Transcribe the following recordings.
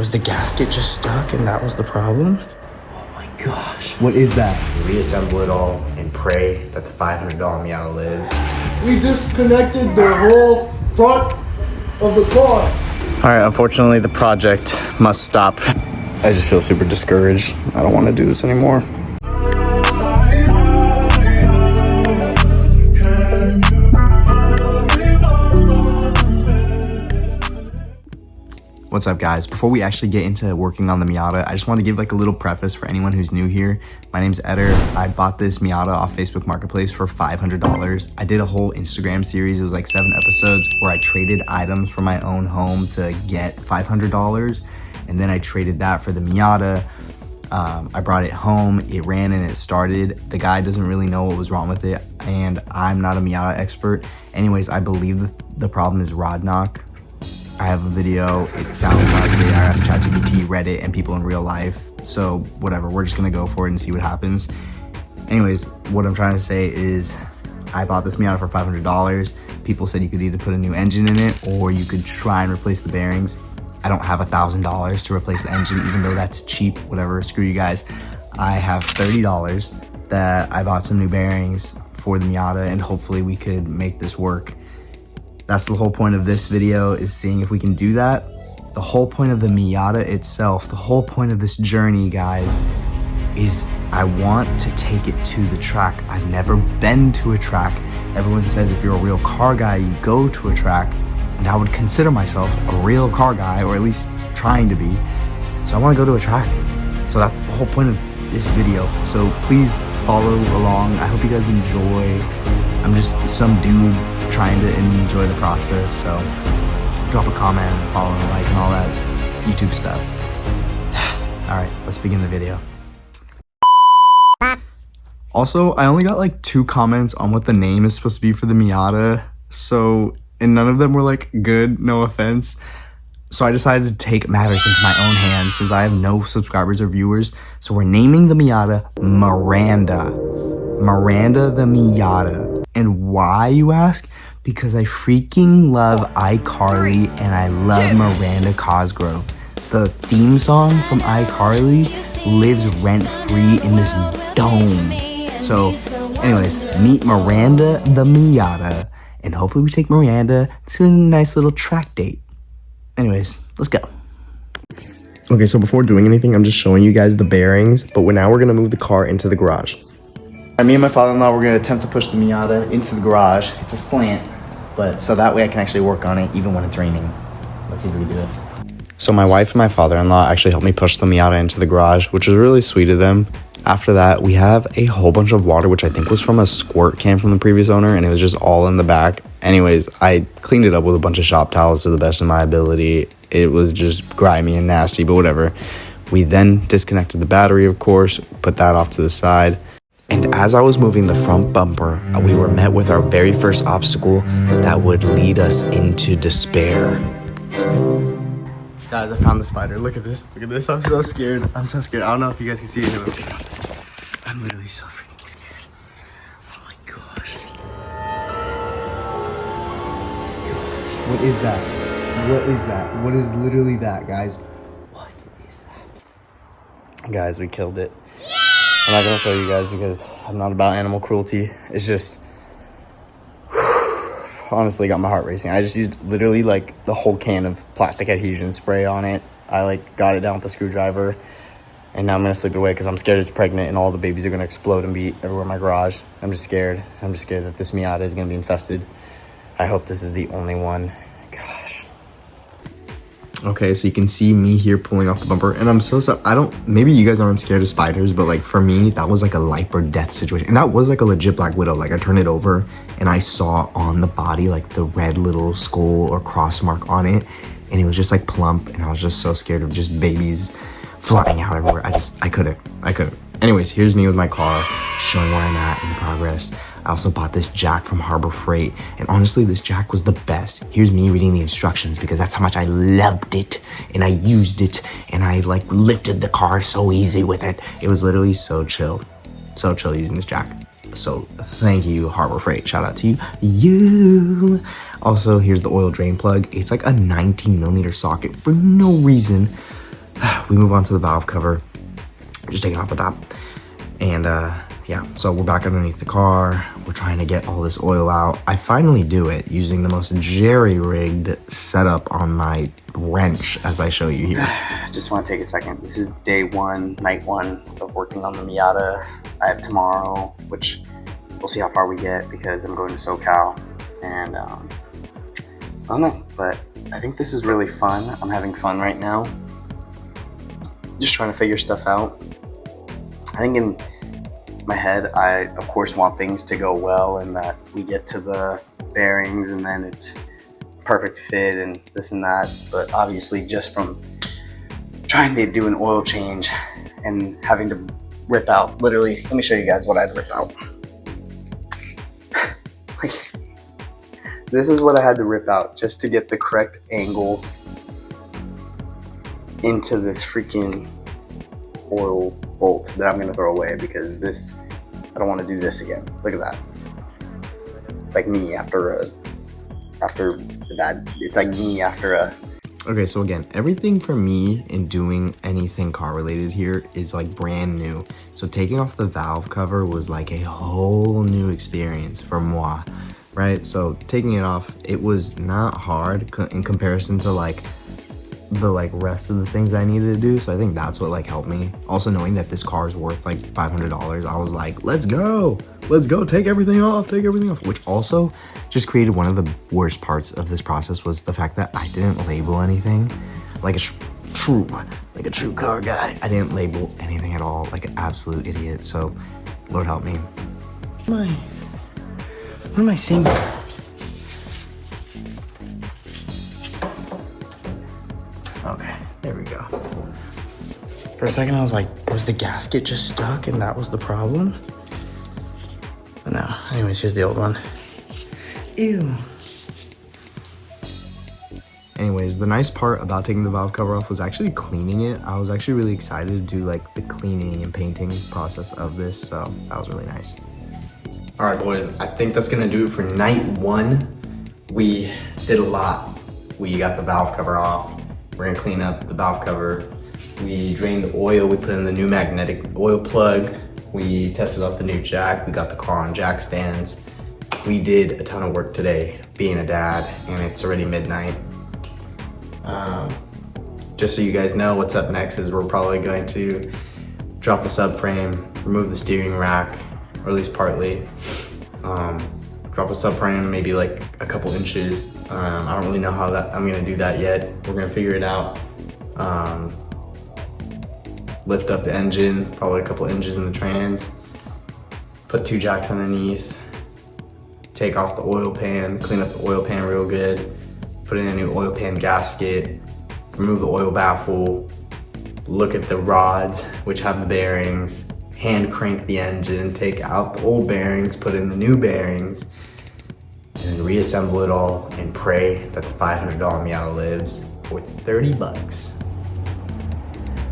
Was the gasket just stuck and that was the problem? Oh my gosh, what is that? Reassemble it all and pray that the $500 Miata lives. We disconnected the whole front of the car. All right, unfortunately the project must stop. I just feel super discouraged. I don't want to do this anymore. What's up guys? Before we actually get into working on the Miata, I just want to give like a little preface for anyone who's new here. My name's Eder. I bought this Miata off Facebook Marketplace for $500. I did a whole Instagram series. It was like 7 episodes where I traded items from my own home to get $500. And then I traded that for the Miata. I brought it home, it ran and it started. The guy doesn't really know what was wrong with it and I'm not a Miata expert. Anyways, I believe the problem is rod knock. I have a video, it sounds like it. I asked ChatGPT, Reddit, and people in real life. So whatever, we're just gonna go for it and see what happens. Anyways, what I'm trying to say is I bought this Miata for $500. People said you could either put a new engine in it or you could try and replace the bearings. I don't have $1,000 to replace the engine, even though that's cheap, whatever, screw you guys. I have $30 that I bought some new bearings for the Miata and hopefully we could make this work. That's the whole point of this video, is seeing if we can do that. The whole point of the Miata itself, the whole point of this journey, guys, is I want to take it to the track. I've never been to a track. Everyone says if you're a real car guy, you go to a track, and I would consider myself a real car guy, or at least trying to be. So I want to go to a track. So that's the whole point of this video. So please follow along. I hope you guys enjoy. I'm just some dude trying to enjoy the process, so drop a comment, follow, and like, and all that YouTube stuff. All right, let's begin the video. Also, I only got like 2 comments on what the name is supposed to be for the Miata, and none of them were like good, no offense. So I decided to take matters into my own hands since I have no subscribers or viewers. So we're naming the Miata Miranda. Miranda the Miata. And why, you ask? Because I freaking love iCarly and I love Miranda Cosgrove. The theme song from iCarly lives rent-free in this dome. So anyways, meet Miranda the Miata. And hopefully we take Miranda to a nice little track date. Anyways, let's go. Okay, so before doing anything, I'm just showing you guys the bearings. But now we're gonna move the car into the garage. Me and my father-in-law, we're gonna attempt to push the Miata into the garage. It's a slant, but so that way I can actually work on it even when it's raining. Let's see if we can do it. So my wife and my father-in-law actually helped me push the Miata into the garage, which was really sweet of them. After that, we have a whole bunch of water, which I think was from a squirt can from the previous owner, and it was just all in the back. Anyways, I cleaned it up with a bunch of shop towels to the best of my ability. It was just grimy and nasty, but whatever. We then disconnected the battery, of course, put that off to the side. And as I was moving the front bumper, we were met with our very first obstacle that would lead us into despair. Guys, I found the spider. Look at this. Look at this. I'm so scared. I'm so scared. I don't know if you guys can see it. I'm literally so freaking scared. Oh my gosh. What is that? What is that? What is literally that, guys? What is that? Guys, we killed it. I'm not gonna show you guys because I'm not about animal cruelty. It's just, honestly got my heart racing. I just used literally like the whole can of plastic adhesion spray on it. I like got it down with a screwdriver and now I'm gonna sleep it away because I'm scared it's pregnant and all the babies are gonna explode and be everywhere in my garage. I'm just scared. I'm just scared that this Miata is gonna be infested. I hope this is the only one. Gosh. Okay, so you can see me here pulling off the bumper, and I'm so sorry. Maybe you guys aren't scared of spiders, but like for me, that was like a life or death situation. And that was like a legit black widow. Like I turned it over and I saw on the body like the red little skull or cross mark on it. And it was just like plump, and I was just so scared of just babies flying out everywhere. I couldn't. Anyways, here's me with my car, showing where I'm at in the progress. I also bought this jack from Harbor Freight, and honestly, this jack was the best. Here's me reading the instructions because that's how much I loved it, and I used it, and I like lifted the car so easy with it. It was literally so chill using this jack. So thank you, Harbor Freight. Shout out to you. Also, here's the oil drain plug. It's like a 19mm socket for no reason. we move on to the valve cover. Just taking off the top. And yeah, so we're back underneath the car. We're trying to get all this oil out. I finally do it using the most jerry-rigged setup on my wrench, as I show you here. Just want to take a second. This is day one, night one of working on the Miata. I have tomorrow, which we'll see how far we get because I'm going to SoCal. And I don't know, but I think this is really fun. I'm having fun right now. Just trying to figure stuff out. I think in my head, I of course want things to go well and that we get to the bearings and then it's perfect fit and this and that. But obviously just from trying to do an oil change and having to rip out, literally, let me show you guys what I had to rip out. Like, this is what I had to rip out just to get the correct angle into this freaking oil bolt that I'm gonna throw away because this, I don't want to do this again. Look at that. It's like me after the bad. It's like me after a. Okay, so again, everything for me in doing anything car related here is like brand new. So taking off the valve cover was like a whole new experience for moi, right? So taking it off, it was not hard in comparison to like the rest of the things I needed to do. So I think that's what like helped me. Also knowing that this car is worth like $500, I was like, let's go, take everything off, which also just created one of the worst parts of this process was the fact that I didn't label anything like a true car guy. I didn't label anything at all, like an absolute idiot. So Lord help me. What am I seeing? Okay, there we go. For a second, I was like, was the gasket just stuck and that was the problem? But no, anyways, here's the old one. Ew. Anyways, the nice part about taking the valve cover off was actually cleaning it. I was actually really excited to do like the cleaning and painting process of this, so that was really nice. All right, boys, I think that's gonna do it for night one. We did a lot. We got the valve cover off. We're gonna clean up the valve cover. We drained the oil. We put in the new magnetic oil plug. We tested out the new jack. We got the car on jack stands. We did a ton of work today being a dad, and it's already midnight. Just so you guys know, what's up next is we're probably going to drop the subframe, remove the steering rack, or at least partly. Drop the subframe maybe like a couple inches. I don't really know how I'm gonna do that yet. We're gonna figure it out. Lift up the engine, probably a couple inches in the trans. Put 2 jacks underneath. Take off the oil pan, clean up the oil pan real good. Put in a new oil pan gasket. Remove the oil baffle. Look at the rods, which have the bearings. Hand crank the engine, take out the old bearings, put in the new bearings, and then reassemble it all and pray that the $500 Miata lives for 30 bucks.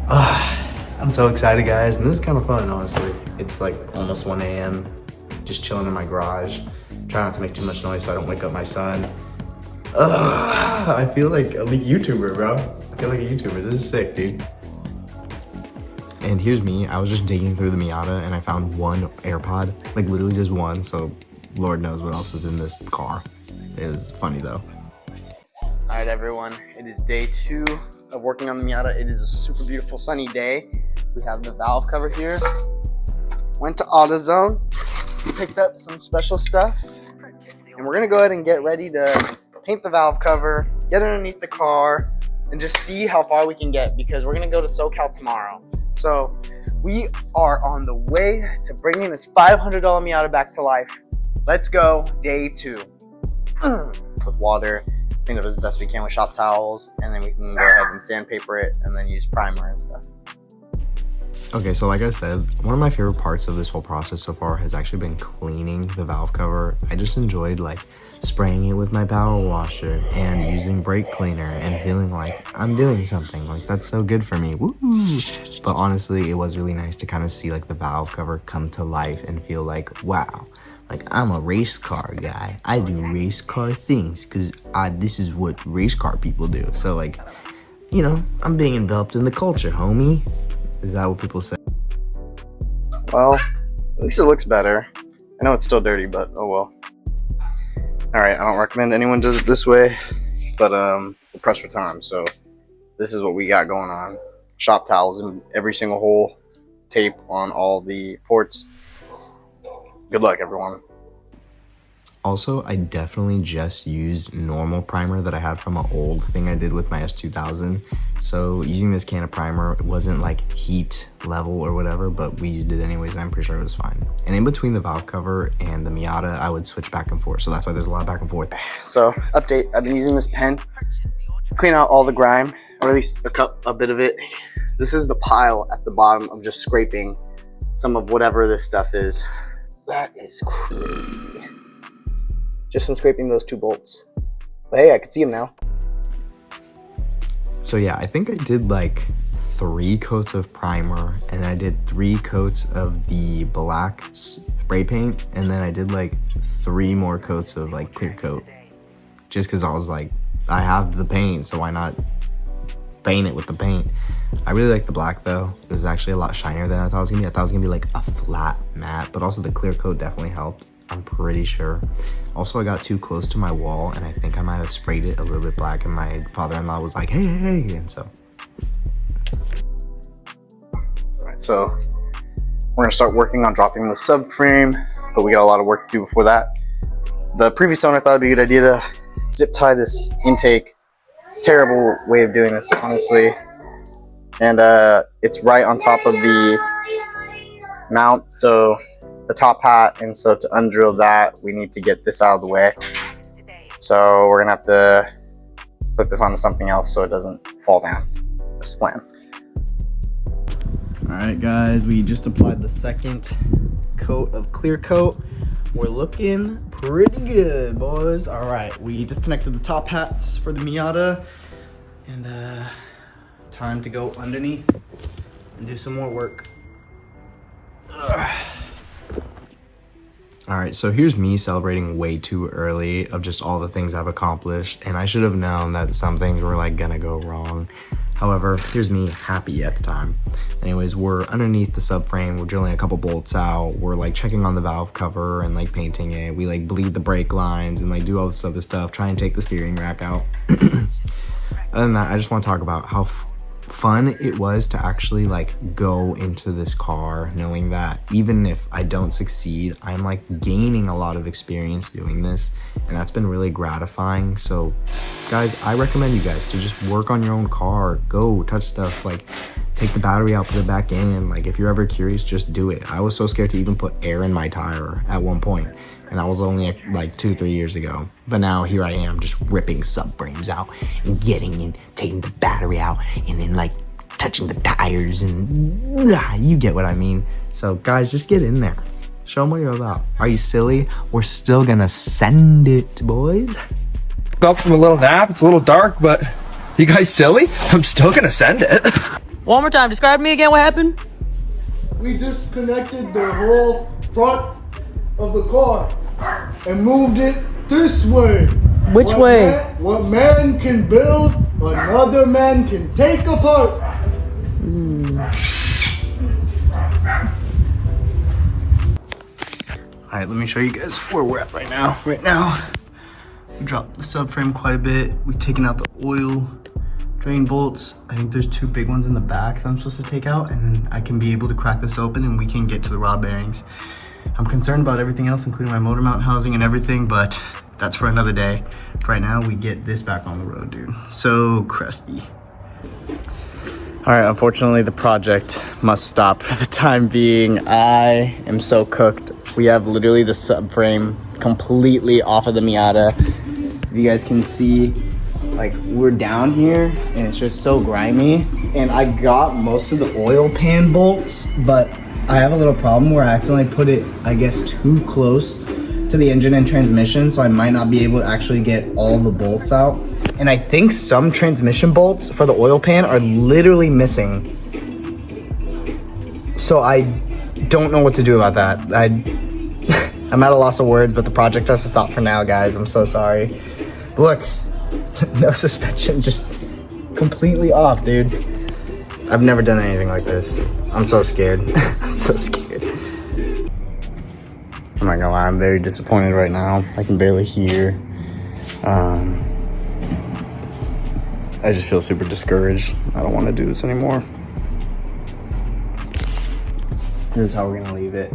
I'm so excited, guys, and this is kind of fun, honestly. It's like almost 1 a.m., just chilling in my garage. Try not to make too much noise so I don't wake up my son. I feel like a YouTuber, bro. I feel like a YouTuber. This is sick, dude. And here's me, I was just digging through the Miata and I found one AirPod, like literally just one, so Lord knows what else is in this car. It is funny though. All right, everyone, it is day 2 of working on the Miata. It is a super beautiful sunny day. We have the valve cover here. Went to AutoZone, picked up some special stuff, and we're gonna go ahead and get ready to paint the valve cover, get underneath the car, and just see how far we can get because we're gonna go to SoCal tomorrow. So we are on the way to bringing this $500 Miata back to life. Let's go, day 2. Put water, clean up as best we can with shop towels, and then we can go ahead and sandpaper it and then use primer and stuff. Okay, so like I said, one of my favorite parts of this whole process so far has actually been cleaning the valve cover. I just enjoyed like spraying it with my power washer and using brake cleaner and feeling like I'm doing something. Like that's so good for me. Woo! But honestly, it was really nice to kind of see like the valve cover come to life and feel like, wow, like I'm a race car guy. I do race car things because this is what race car people do. So like you know, I'm being enveloped in the culture, homie. Is that what people say? Well, at least it looks better. I know it's still dirty, but oh well. Alright, I don't recommend anyone does it this way, but we're pressed for time, so this is what we got going on. Shop towels in every single hole, tape on all the ports. Good luck, everyone. Also, I definitely just used normal primer that I had from an old thing I did with my S2000. So using this can of primer, it wasn't like heat level or whatever, but we used it anyways, and I'm pretty sure it was fine. And in between the valve cover and the Miata, I would switch back and forth. So that's why there's a lot of back and forth. So, update, I've been using this pen to clean out all the grime, or at least a bit of it. This is the pile at the bottom of just scraping some of whatever this stuff is. That is crazy. Just from scraping those 2 bolts. But hey, I can see them now. So yeah, I think I did like 3 coats of primer, and then I did 3 coats of the black spray paint, and then I did like 3 more coats of like clear coat. Just because I was like, I have the paint, so why not paint it with the paint? I really like the black though. It was actually a lot shinier than I thought it was gonna be. I thought it was gonna be like a flat matte, but also the clear coat definitely helped. I'm pretty sure. Also, I got too close to my wall, and I think I might have sprayed it a little bit black, and my father-in-law was like, hey, hey, hey, and so. All right, so we're gonna start working on dropping the subframe, but we got a lot of work to do before that. The previous owner thought it'd be a good idea to zip tie this intake. Terrible way of doing this, honestly. And it's right on top of the mount, so the top hat, and so to undrill that, we need to get this out of the way. So we're gonna have to put this onto something else so it doesn't fall down. That's the plan. All right, guys, we just applied the second coat of clear coat. We're looking pretty good, boys. All right, we disconnected the top hats for the Miata, and time to go underneath and do some more work. Ugh. All right, so here's me celebrating way too early of just all the things I've accomplished, and I should have known that some things were like gonna go wrong. However, here's me happy at the time. Anyways, we're underneath the subframe, we're drilling a couple bolts out, we're like checking on the valve cover and like painting it. We like bleed the brake lines and like do all this other stuff, try and take the steering rack out. Other than that, I just want to talk about how fun it was to actually like go into this car knowing that even if I don't succeed, I'm like gaining a lot of experience doing this, and that's been really gratifying. So guys, I recommend you guys to just work on your own car, go touch stuff, like take the battery out, put it back in. Like if you're ever curious, just do it. I was so scared to even put air in my tire at one point, and that was only like 2-3 years ago. But now here I am just ripping subframes out and getting in, taking the battery out, and then like touching the tires, and you get what I mean. So guys, just get in there. Show them what you're about. Are you silly? We're still gonna send it, boys. Up from a little nap. It's a little dark, but you guys silly? I'm still gonna send it. One more time, describe to me again what happened. We disconnected the whole front of the car and moved it this way. Which way? What man can build, another man can take apart. All right, let me show you guys where we're at right now. Right now, we dropped the subframe quite a bit. We've taken out the oil drain bolts. I think there's 2 big ones in the back that I'm supposed to take out, and then I can be able to crack this open and we can get to the rod bearings. I'm concerned about everything else, including my motor mount housing and everything, but that's for another day. For right now, we get this back on the road, dude. So crusty. All right, unfortunately, the project must stop for the time being. I am so cooked. We have literally the subframe completely off of the Miata. If you guys can see, like we're down here and it's just so grimy. And I got most of the oil pan bolts, but I have a little problem where I accidentally put it, I guess, too close to the engine and transmission, so I might not be able to actually get all the bolts out. And I think some transmission bolts for the oil pan are literally missing. So I don't know what to do about that. I'm at a loss of words, but the project has to stop for now, guys. I'm so sorry. But look, no suspension, just completely off, dude. I've never done anything like this. I'm so scared. I'm so scared. I'm not gonna lie, I'm very disappointed right now. I can barely hear. I just feel super discouraged. I don't want to do this anymore. This is how we're gonna leave it.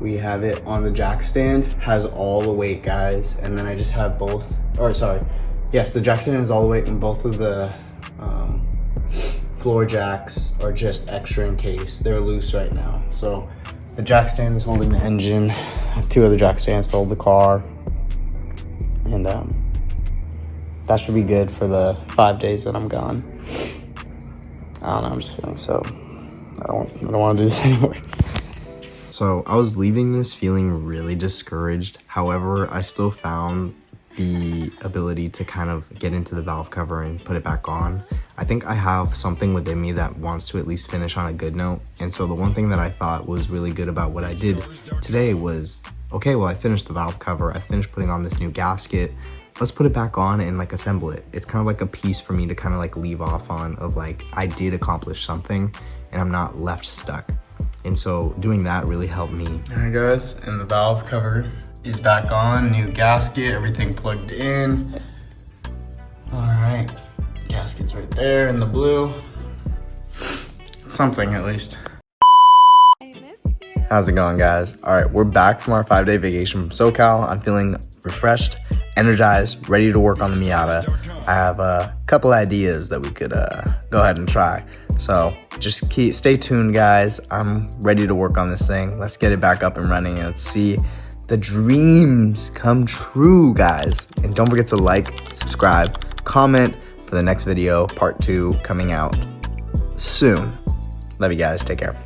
We have it on the jack stand, has all the weight, guys, and then I just have both, or sorry, yes, the jack stand has all the weight, and both of the floor jacks are just extra in case. They're loose right now. So the jack stand is holding the engine, I have 2 other jack stands to hold the car, and that should be good for the 5 days that I'm gone. I don't know, I'm just feeling so, I don't want to do this anymore. So I was leaving this feeling really discouraged. However, I still found the ability to kind of get into the valve cover and put it back on. I think I have something within me that wants to at least finish on a good note. And so the one thing that I thought was really good about what I did today was, okay, well, I finished the valve cover. I finished putting on this new gasket. Let's put it back on and like assemble it. It's kind of like a piece for me to kind of like leave off on of like, I did accomplish something and I'm not left stuck. And so doing that really helped me. All right, guys, and the valve cover is back on, new gasket, everything plugged in. All right, gasket's right there in the blue. Something at least. How's it going, guys? All right, we're back from our 5-day vacation from SoCal. I'm feeling refreshed, energized, ready to work on the Miata. I have a couple ideas that we could go ahead and try. So just stay tuned, guys. I'm ready to work on this thing. Let's get it back up and running and let's see the dreams come true, guys. And don't forget to like, subscribe, comment for the next video, part 2 coming out soon. Love you guys, take care.